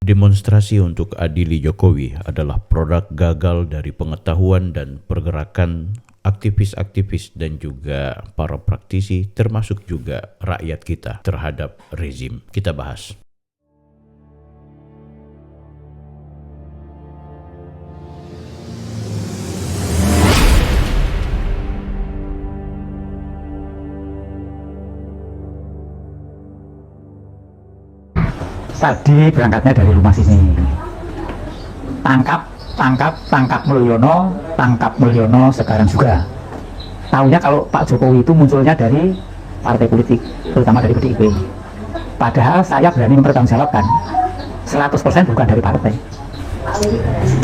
Demonstrasi untuk adili Jokowi adalah produk gagal dari pengetahuan dan pergerakan aktivis-aktivis dan juga para praktisi, termasuk juga rakyat kita terhadap rezim. Kita bahas. Tadi berangkatnya dari rumah sini. Tangkap Mulyono sekarang juga. Tahunya kalau Pak Jokowi itu munculnya dari partai politik, terutama dari PDIP. Padahal saya berani mempertanggungjawabkan 100% bukan dari partai.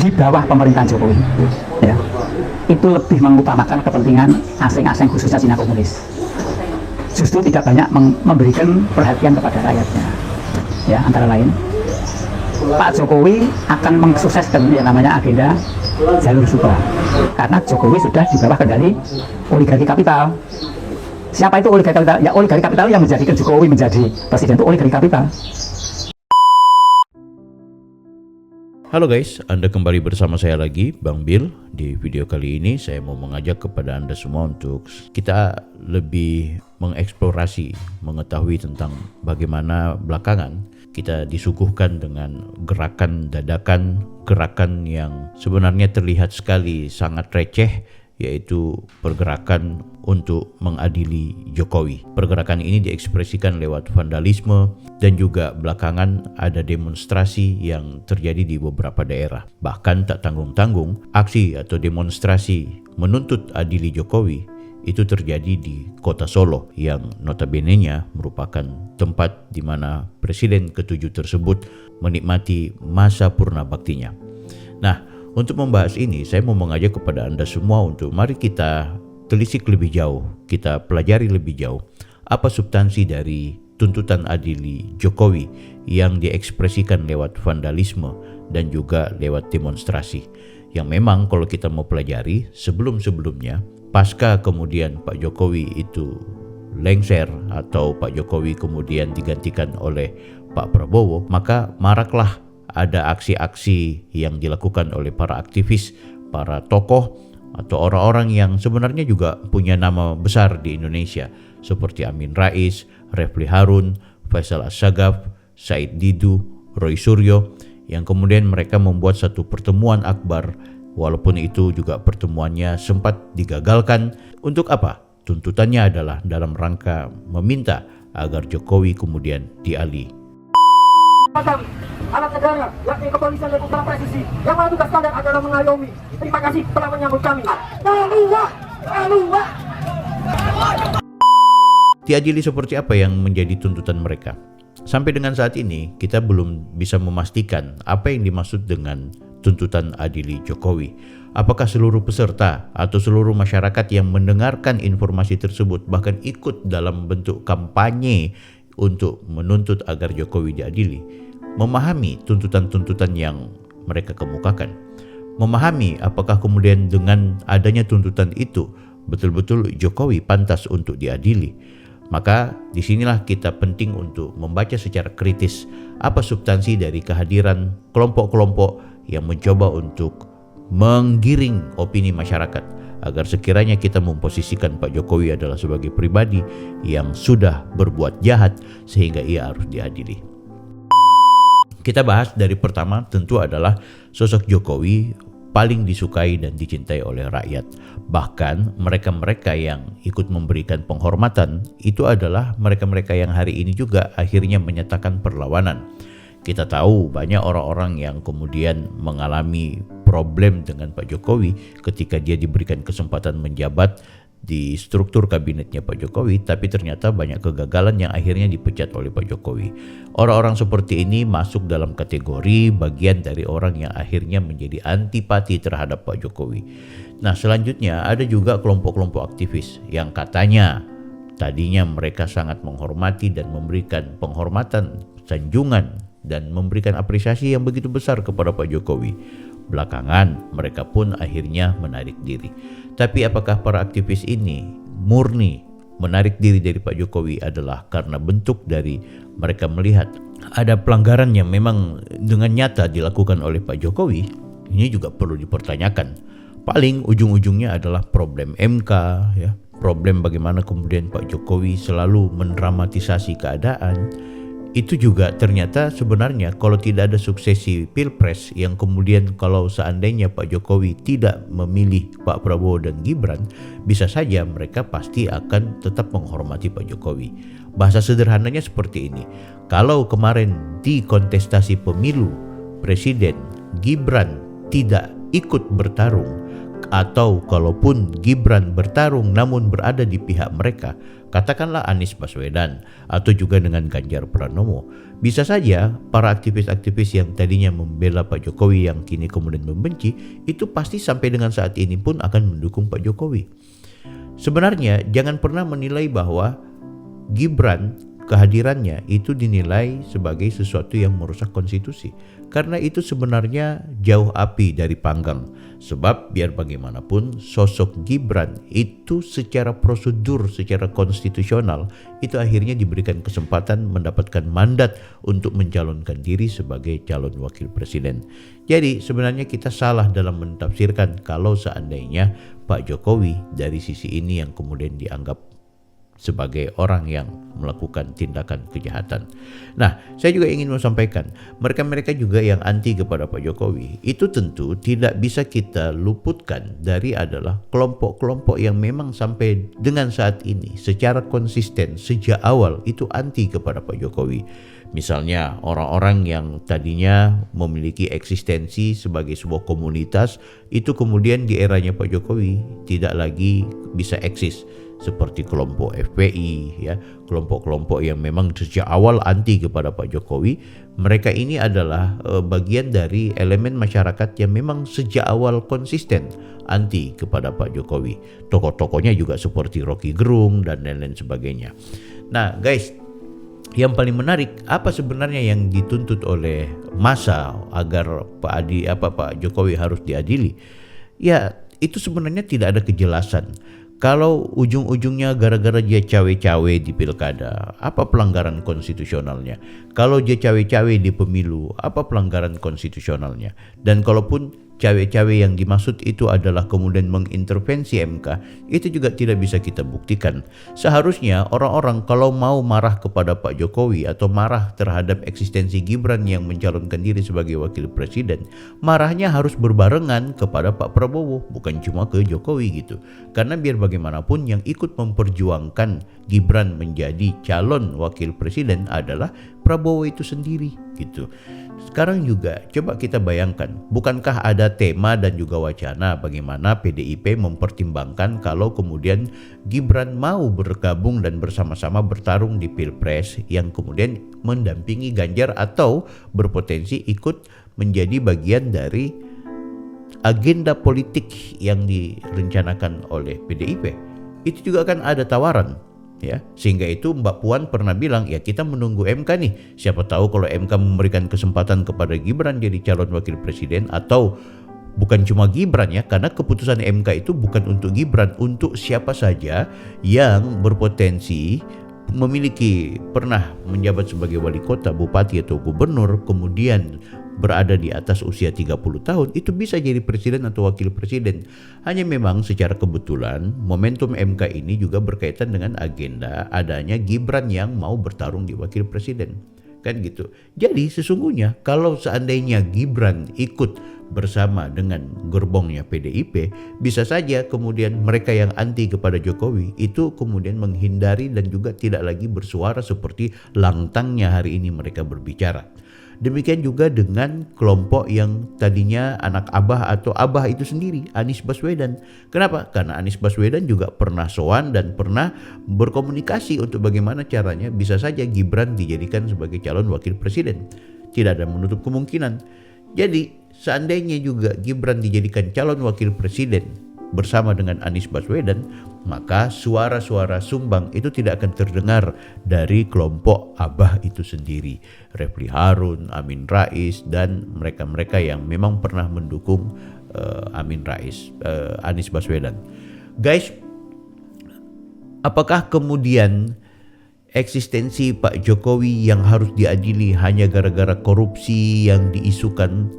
Di bawah pemerintahan Jokowi, ya, itu lebih mengutamakan kepentingan asing-asing khususnya Cina komunis. Justru tidak banyak memberikan perhatian kepada rakyatnya. Ya, antara lain Pak Jokowi akan mensukseskan yang namanya agenda jalur sutra, karena Jokowi sudah di bawah kendali oligarki kapital. Siapa itu oligarki kapital? Ya, oligarki kapital yang menjadikan Jokowi menjadi presiden itu oligarki kapital. Halo guys, Anda kembali bersama saya lagi, Bang Bill. Di video kali ini saya mau mengajak kepada Anda semua untuk kita lebih mengeksplorasi, mengetahui tentang bagaimana belakangan kita disuguhkan dengan gerakan dadakan, gerakan yang sebenarnya terlihat sekali sangat receh, yaitu pergerakan untuk mengadili Jokowi. Pergerakan ini diekspresikan lewat vandalisme dan juga belakangan ada demonstrasi yang terjadi di beberapa daerah. Bahkan tak tanggung-tanggung, aksi atau demonstrasi menuntut adili Jokowi itu terjadi di kota Solo yang notabene-nya merupakan tempat di mana Presiden ke-7 tersebut menikmati masa purna baktinya. Nah, untuk membahas ini, saya mau mengajak kepada Anda semua untuk mari kita telisik lebih jauh, kita pelajari lebih jauh apa substansi dari tuntutan adili Jokowi yang diekspresikan lewat vandalisme dan juga lewat demonstrasi. Yang memang kalau kita mau pelajari sebelum-sebelumnya, pasca kemudian Pak Jokowi itu lengser atau Pak Jokowi kemudian digantikan oleh Pak Prabowo, maka maraklah ada aksi-aksi yang dilakukan oleh para aktivis, para tokoh atau orang-orang yang sebenarnya juga punya nama besar di Indonesia seperti Amin Rais, Refli Harun, Faisal Assegaf, Said Didu, Roy Suryo, yang kemudian mereka membuat satu pertemuan akbar, walaupun itu juga pertemuannya sempat digagalkan. Untuk apa? Tuntutannya adalah dalam rangka meminta agar Jokowi kemudian dialih. Alat negara, yakni kepolisian dan utama presisi, yang mana tugas kalian adalah mengayomi. Terima kasih telah menyambut kami. Diadili seperti apa yang menjadi tuntutan mereka? Sampai dengan saat ini kita belum bisa memastikan apa yang dimaksud dengan tuntutan adili Jokowi. Apakah seluruh peserta atau seluruh masyarakat yang mendengarkan informasi tersebut bahkan ikut dalam bentuk kampanye untuk menuntut agar Jokowi diadili, memahami tuntutan-tuntutan yang mereka kemukakan, memahami apakah kemudian dengan adanya tuntutan itu betul-betul Jokowi pantas untuk diadili. Maka disinilah kita penting untuk membaca secara kritis apa substansi dari kehadiran kelompok-kelompok yang mencoba untuk menggiring opini masyarakat agar sekiranya kita memposisikan Pak Jokowi adalah sebagai pribadi yang sudah berbuat jahat sehingga ia harus diadili. Kita bahas dari pertama tentu adalah sosok Jokowi paling disukai dan dicintai oleh rakyat. Bahkan mereka-mereka yang ikut memberikan penghormatan itu adalah mereka-mereka yang hari ini juga akhirnya menyatakan perlawanan. Kita tahu banyak orang-orang yang kemudian mengalami problem dengan Pak Jokowi ketika dia diberikan kesempatan menjabat di struktur kabinetnya Pak Jokowi, tapi ternyata banyak kegagalan yang akhirnya dipecat oleh Pak Jokowi. Orang-orang seperti ini masuk dalam kategori bagian dari orang yang akhirnya menjadi antipati terhadap Pak Jokowi. Nah, selanjutnya ada juga kelompok-kelompok aktivis yang katanya tadinya mereka sangat menghormati dan memberikan penghormatan, sanjungan, dan memberikan apresiasi yang begitu besar kepada Pak Jokowi. Belakangan mereka pun akhirnya menarik diri. Tapi apakah para aktivis ini murni menarik diri dari Pak Jokowi adalah karena bentuk dari mereka melihat ada pelanggaran yang memang dengan nyata dilakukan oleh Pak Jokowi, ini juga perlu dipertanyakan. Paling ujung-ujungnya adalah problem MK, ya, problem bagaimana kemudian Pak Jokowi selalu mendramatisasi keadaan. Itu juga ternyata sebenarnya kalau tidak ada suksesi Pilpres yang kemudian kalau seandainya Pak Jokowi tidak memilih Pak Prabowo dan Gibran, bisa saja mereka pasti akan tetap menghormati Pak Jokowi. Bahasa sederhananya seperti ini. Kalau kemarin di kontestasi pemilu presiden Gibran tidak ikut bertarung, atau kalaupun Gibran bertarung namun berada di pihak mereka, katakanlah Anies Baswedan atau juga dengan Ganjar Pranowo, bisa saja para aktivis-aktivis yang tadinya membela Pak Jokowi yang kini kemudian membenci, itu pasti sampai dengan saat ini pun akan mendukung Pak Jokowi. Sebenarnya jangan pernah menilai bahwa Gibran kehadirannya itu dinilai sebagai sesuatu yang merusak konstitusi, karena itu sebenarnya jauh api dari panggang. Sebab biar bagaimanapun sosok Gibran itu secara prosedur, secara konstitusional itu akhirnya diberikan kesempatan mendapatkan mandat untuk mencalonkan diri sebagai calon wakil presiden. Jadi sebenarnya kita salah dalam mentafsirkan kalau seandainya Pak Jokowi dari sisi ini yang kemudian dianggap sebagai orang yang melakukan tindakan kejahatan. Nah, saya juga ingin sampaikan, mereka-mereka juga yang anti kepada Pak Jokowi, itu tentu tidak bisa kita luputkan dari adalah kelompok-kelompok yang memang sampai dengan saat ini secara konsisten sejak awal itu anti kepada Pak Jokowi. Misalnya orang-orang yang tadinya memiliki eksistensi sebagai sebuah komunitas, itu kemudian di eranya Pak Jokowi tidak lagi bisa eksis. Seperti kelompok FPI, ya, kelompok-kelompok yang memang sejak awal anti kepada Pak Jokowi. Mereka ini adalah bagian dari elemen masyarakat yang memang sejak awal konsisten anti kepada Pak Jokowi. Tokoh-tokohnya juga seperti Rocky Gerung dan lain-lain sebagainya. Nah, guys, yang paling menarik apa sebenarnya yang dituntut oleh massa agar Pak Jokowi harus diadili? Ya, itu sebenarnya tidak ada kejelasan. Kalau ujung-ujungnya gara-gara dia cawe-cawe di pilkada, apa pelanggaran konstitusionalnya? Kalau dia cawe-cawe di pemilu, apa pelanggaran konstitusionalnya? Dan kalaupun cawe-cawe yang dimaksud itu adalah kemudian mengintervensi MK, itu juga tidak bisa kita buktikan. Seharusnya orang-orang kalau mau marah kepada Pak Jokowi atau marah terhadap eksistensi Gibran yang mencalonkan diri sebagai wakil presiden, marahnya harus berbarengan kepada Pak Prabowo, bukan cuma ke Jokowi gitu. Karena biar bagaimanapun yang ikut memperjuangkan Gibran menjadi calon wakil presiden adalah Prabowo itu sendiri gitu. Sekarang juga coba kita bayangkan, bukankah ada tema dan juga wacana bagaimana PDIP mempertimbangkan kalau kemudian Gibran mau bergabung dan bersama-sama bertarung di Pilpres yang kemudian mendampingi Ganjar atau berpotensi ikut menjadi bagian dari agenda politik yang direncanakan oleh PDIP. Itu juga kan ada tawaran. Ya, sehingga itu Mbak Puan pernah bilang, ya kita menunggu MK nih. Siapa tahu kalau MK memberikan kesempatan kepada Gibran jadi calon wakil presiden, atau bukan cuma Gibran ya, karena keputusan MK itu bukan untuk Gibran, untuk siapa saja yang berpotensi memiliki pernah menjabat sebagai wali kota, bupati atau gubernur, kemudian berada di atas usia 30 tahun, itu bisa jadi presiden atau wakil presiden. Hanya memang secara kebetulan momentum MK ini juga berkaitan dengan agenda adanya Gibran yang mau bertarung di wakil presiden. Kan gitu. Jadi sesungguhnya kalau seandainya Gibran ikut bersama dengan gerbongnya PDIP, bisa saja kemudian mereka yang anti kepada Jokowi itu kemudian menghindari dan juga tidak lagi bersuara seperti lantangnya hari ini mereka berbicara. Demikian juga dengan kelompok yang tadinya anak Abah atau Abah itu sendiri, Anies Baswedan. Kenapa? Karena Anies Baswedan juga pernah sowan dan pernah berkomunikasi untuk bagaimana caranya bisa saja Gibran dijadikan sebagai calon wakil presiden. Tidak ada menutup kemungkinan. Jadi seandainya juga Gibran dijadikan calon wakil presiden bersama dengan Anies Baswedan, maka suara-suara sumbang itu tidak akan terdengar dari kelompok Abah itu sendiri. Refli Harun, Amin Rais, dan mereka-mereka yang memang pernah mendukung Anies Baswedan. Guys, apakah kemudian eksistensi Pak Jokowi yang harus diadili hanya gara-gara korupsi yang diisukan,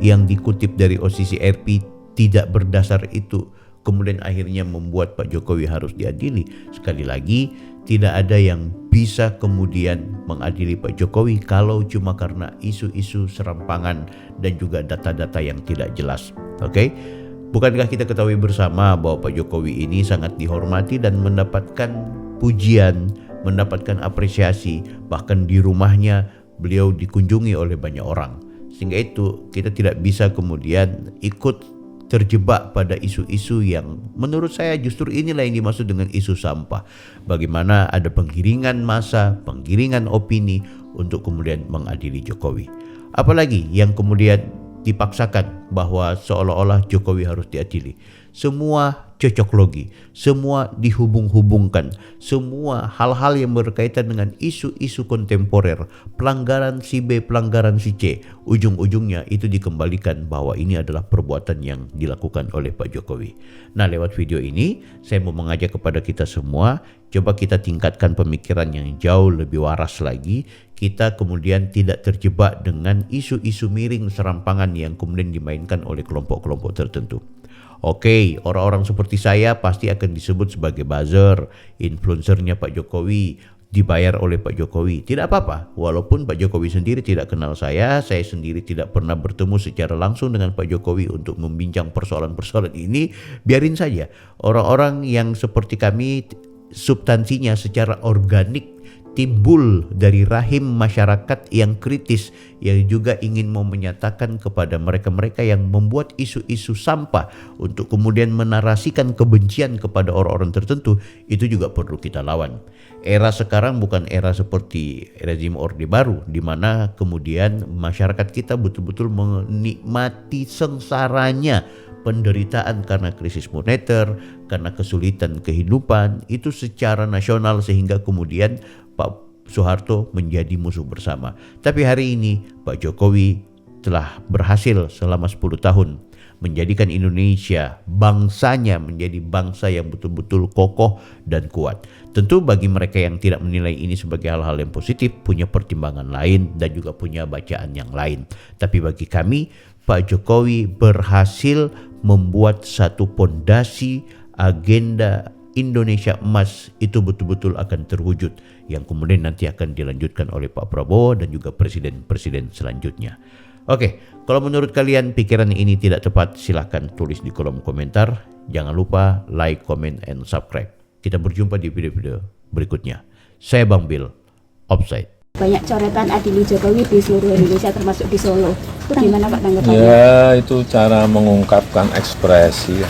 yang dikutip dari OCCRP tidak berdasar itu, kemudian akhirnya membuat Pak Jokowi harus diadili. Sekali lagi, tidak ada yang bisa kemudian mengadili Pak Jokowi kalau cuma karena isu-isu serampangan dan juga data-data yang tidak jelas. Oke? Bukankah kita ketahui bersama bahwa Pak Jokowi ini sangat dihormati dan mendapatkan pujian, mendapatkan apresiasi, bahkan di rumahnya beliau dikunjungi oleh banyak orang. Sehingga itu kita tidak bisa kemudian ikut terjebak pada isu-isu yang menurut saya justru inilah yang dimaksud dengan isu sampah. Bagaimana ada penggiringan massa, penggiringan opini untuk kemudian mengadili Jokowi. Apalagi yang kemudian dipaksakan bahwa seolah-olah Jokowi harus diadili. Semua cocok logi, semua dihubung-hubungkan, semua hal-hal yang berkaitan dengan isu-isu kontemporer, pelanggaran si B, pelanggaran si C, ujung-ujungnya itu dikembalikan bahwa ini adalah perbuatan yang dilakukan oleh Pak Jokowi. Nah, lewat video ini saya mau mengajak kepada kita semua, coba kita tingkatkan pemikiran yang jauh lebih waras lagi. Kita kemudian tidak terjebak dengan isu-isu miring serampangan yang kemudian dimainkan oleh kelompok-kelompok tertentu. Oke, orang-orang seperti saya pasti akan disebut sebagai buzzer, influencernya Pak Jokowi, dibayar oleh Pak Jokowi. Tidak apa-apa, walaupun Pak Jokowi sendiri tidak kenal saya sendiri tidak pernah bertemu secara langsung dengan Pak Jokowi untuk membincang persoalan-persoalan ini, biarin saja. Orang-orang yang seperti kami, substansinya secara organik timbul dari rahim masyarakat yang kritis, yang juga ingin mau menyatakan kepada mereka-mereka yang membuat isu-isu sampah untuk kemudian menarasikan kebencian kepada orang-orang tertentu, itu juga perlu kita lawan. Era sekarang bukan era seperti rezim Orde Baru, di mana kemudian masyarakat kita betul-betul menikmati sengsaranya penderitaan karena krisis moneter, karena kesulitan kehidupan, itu secara nasional sehingga kemudian Pak Soeharto menjadi musuh bersama. Tapi hari ini Pak Jokowi telah berhasil selama 10 tahun menjadikan Indonesia, bangsanya menjadi bangsa yang betul-betul kokoh dan kuat. Tentu bagi mereka yang tidak menilai ini sebagai hal-hal yang positif, punya pertimbangan lain dan juga punya bacaan yang lain. Tapi bagi kami, Pak Jokowi berhasil membuat satu pondasi agenda Indonesia emas itu betul-betul akan terwujud, yang kemudian nanti akan dilanjutkan oleh Pak Prabowo dan juga presiden-presiden selanjutnya. Oke, kalau menurut kalian pikiran ini tidak tepat, silahkan tulis di kolom komentar. Jangan lupa like, comment, and subscribe. Kita berjumpa di video-video berikutnya. Saya Bang Bill, Offside. Banyak coretan adili Jokowi di seluruh Indonesia termasuk di Solo. Itu gimana Pak tanggapannya? Ya, itu cara mengungkapkan ekspresi.